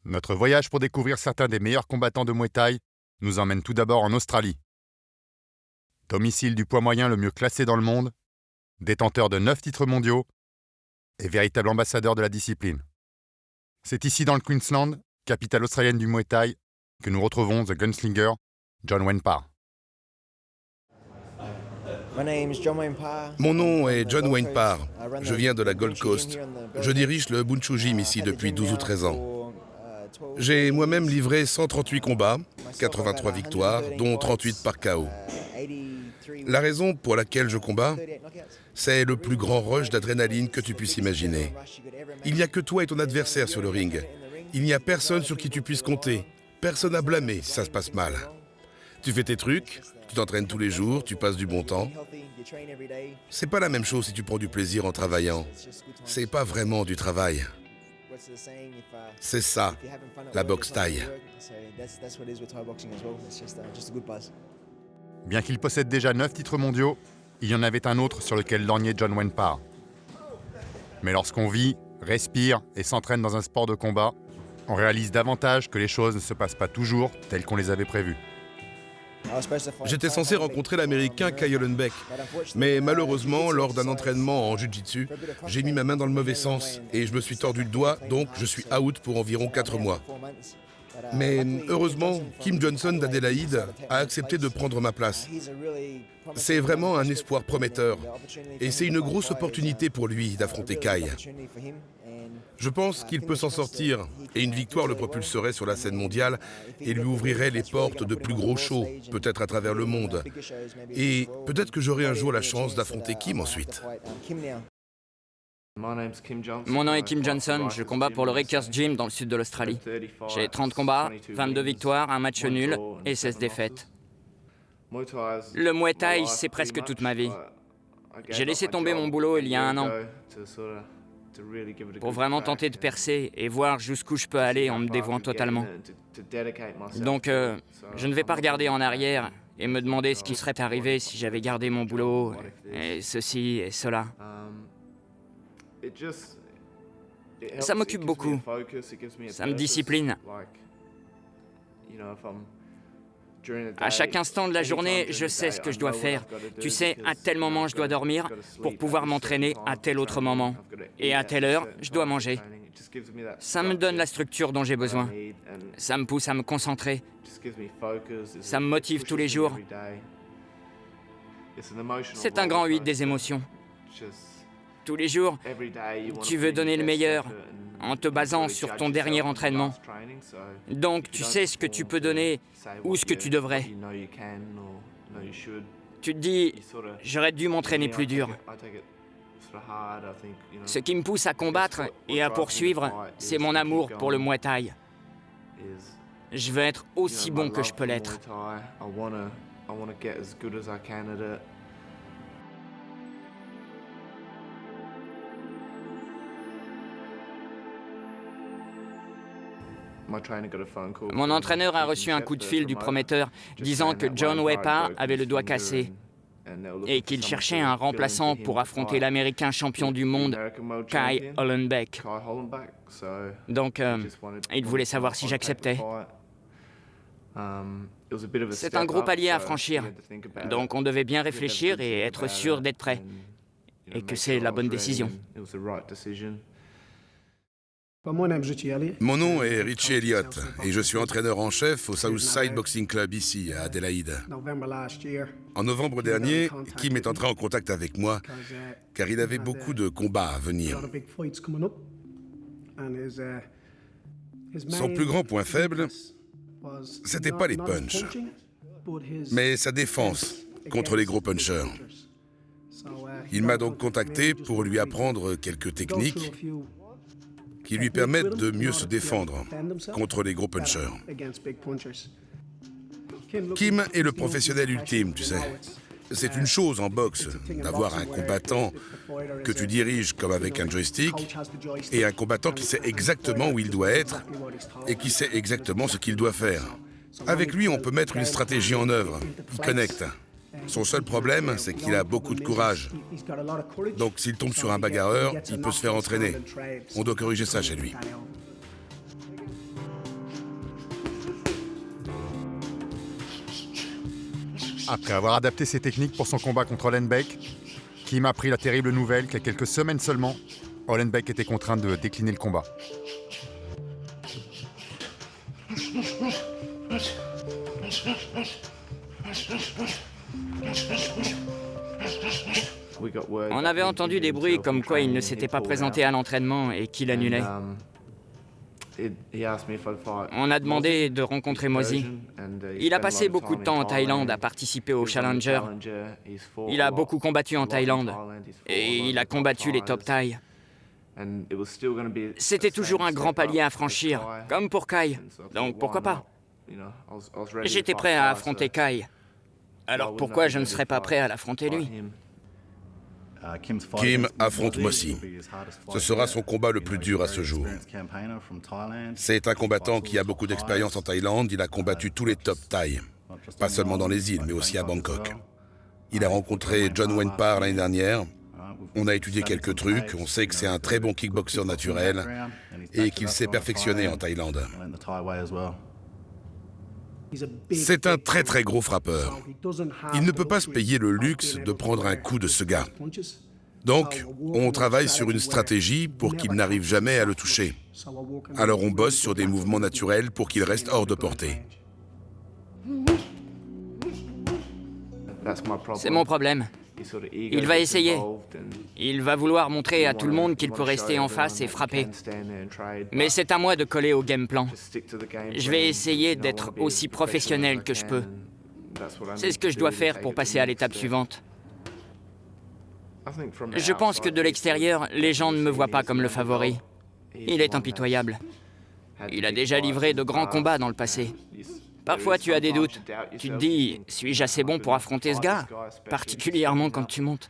Notre voyage pour découvrir certains des meilleurs combattants de Muay Thai nous emmène tout d'abord en Australie. Domicile du poids moyen le mieux classé dans le monde, détenteur de 9 titres mondiaux et véritable ambassadeur de la discipline. C'est ici dans le Queensland, capitale australienne du Muay Thai, que nous retrouvons The Gunslinger, John Wayne Parr. Mon nom est John Wayne Parr. Je viens de la Gold Coast. Je dirige le Bunchu Gym ici depuis 12 ou 13 ans. J'ai moi-même livré 138 combats, 83 victoires, dont 38 par KO. La raison pour laquelle je combats, c'est le plus grand rush d'adrénaline que tu puisses imaginer. Il n'y a que toi et ton adversaire sur le ring. Il n'y a personne sur qui tu puisses compter. Personne à blâmer si ça se passe mal. Tu fais tes trucs, tu t'entraînes tous les jours, tu passes du bon temps. C'est pas la même chose si tu prends du plaisir en travaillant. C'est pas vraiment du travail. C'est ça, la boxe thaï. Bien qu'il possède déjà 9 titres mondiaux, il y en avait un autre sur lequel lorgnait John Wayne Parr. Mais lorsqu'on vit, respire et s'entraîne dans un sport de combat, on réalise davantage que les choses ne se passent pas toujours telles qu'on les avait prévues. J'étais censé rencontrer l'Américain Kyle Hollenbeck, mais malheureusement, lors d'un entraînement en jiu-jitsu, j'ai mis ma main dans le mauvais sens et je me suis tordu le doigt, donc je suis out pour environ 4 mois. Mais heureusement, Kim Johnson d'Adélaïde a accepté de prendre ma place. C'est vraiment un espoir prometteur et c'est une grosse opportunité pour lui d'affronter Kyle. Je pense qu'il peut s'en sortir et une victoire le propulserait sur la scène mondiale et lui ouvrirait les portes de plus gros shows, peut-être à travers le monde. Et peut-être que j'aurai un jour la chance d'affronter Kim ensuite. Mon nom est Kim Johnson, je combats pour le Rikers Gym dans le sud de l'Australie. J'ai 30 combats, 22 victoires, un match nul et 16 défaites. Le Muay Thai, c'est presque toute ma vie. J'ai laissé tomber mon boulot il y a 1 an pour vraiment tenter de percer et voir jusqu'où je peux aller en me dévouant totalement. Donc, je ne vais pas regarder en arrière et me demander ce qui serait arrivé si j'avais gardé mon boulot et ceci et cela. Ça m'occupe beaucoup. Ça me discipline. À chaque instant de la journée, je sais ce que je dois faire. Tu sais, à tel moment, je dois dormir pour pouvoir m'entraîner à tel autre moment. Et à telle heure, je dois manger. Ça me donne la structure dont j'ai besoin. Ça me pousse à me concentrer. Ça me motive tous les jours. C'est un grand 8 des émotions. Tous les jours, tu veux donner le meilleur en te basant sur ton dernier entraînement. Donc, tu sais ce que tu peux donner ou ce que tu devrais. Tu te dis, j'aurais dû m'entraîner plus dur. Ce qui me pousse à combattre et à poursuivre, c'est mon amour pour le Muay Thai. Je veux être aussi bon que je peux l'être. Mon entraîneur a reçu un coup de fil du promoteur disant que John Wayne Parr avait le doigt cassé et qu'il cherchait un remplaçant pour affronter l'Américain champion du monde, Kyle Hollenbeck. Donc, il voulait savoir si j'acceptais. C'est un gros palier à franchir, donc on devait bien réfléchir et être sûr d'être prêt, et que c'est la bonne décision. Mon nom est Richie Elliott et je suis entraîneur en chef au Southside Boxing Club ici, à Adélaïde. En novembre dernier, Kim est entré en contact avec moi car il avait beaucoup de combats à venir. Son plus grand point faible, c'était pas les punchs, mais sa défense contre les gros punchers. Il m'a donc contacté pour lui apprendre quelques techniques qui lui permettent de mieux se défendre contre les gros punchers. Kim est le professionnel ultime, tu sais. C'est une chose en boxe d'avoir un combattant que tu diriges comme avec un joystick et un combattant qui sait exactement où il doit être et qui sait exactement ce qu'il doit faire. Avec lui, on peut mettre une stratégie en œuvre. Il connecte. Son seul problème, c'est qu'il a beaucoup de courage. Donc s'il tombe sur un bagarreur, il peut se faire entraîner. On doit corriger ça chez lui. Après avoir adapté ses techniques pour son combat contre Hollenbeck, Kim a appris la terrible nouvelle qu'il y a quelques semaines seulement, Hollenbeck était contraint de décliner le combat. On avait entendu des bruits comme quoi il ne s'était pas présenté à l'entraînement et qu'il annulait. On a demandé de rencontrer Mozy. Il a passé beaucoup de temps en Thaïlande à participer au Challenger. Il a beaucoup combattu en Thaïlande et il a combattu les top Thaï. C'était toujours un grand palier à franchir, comme pour Kai. Donc pourquoi pas? J'étais prêt à affronter Kai. Alors pourquoi je ne serais pas prêt à l'affronter lui? Kim affronte Mozy. Ce sera son combat le plus dur à ce jour. C'est un combattant qui a beaucoup d'expérience en Thaïlande. Il a combattu tous les top Thaï. Pas seulement dans les îles, mais aussi à Bangkok. Il a rencontré John Wayne Parr l'année dernière. On a étudié quelques trucs. On sait que c'est un très bon kickboxer naturel et qu'il s'est perfectionné en Thaïlande. C'est un très très gros frappeur. Il ne peut pas se payer le luxe de prendre un coup de ce gars. Donc, on travaille sur une stratégie pour qu'il n'arrive jamais à le toucher. Alors on bosse sur des mouvements naturels pour qu'il reste hors de portée. C'est mon problème. Il va essayer. Il va vouloir montrer à tout le monde qu'il peut rester en face et frapper. Mais c'est à moi de coller au game plan. Je vais essayer d'être aussi professionnel que je peux. C'est ce que je dois faire pour passer à l'étape suivante. Je pense que de l'extérieur, les gens ne me voient pas comme le favori. Il est impitoyable. Il a déjà livré de grands combats dans le passé. Parfois, tu as des doutes. Tu te dis, suis-je assez bon pour affronter ce gars? Particulièrement quand tu montes.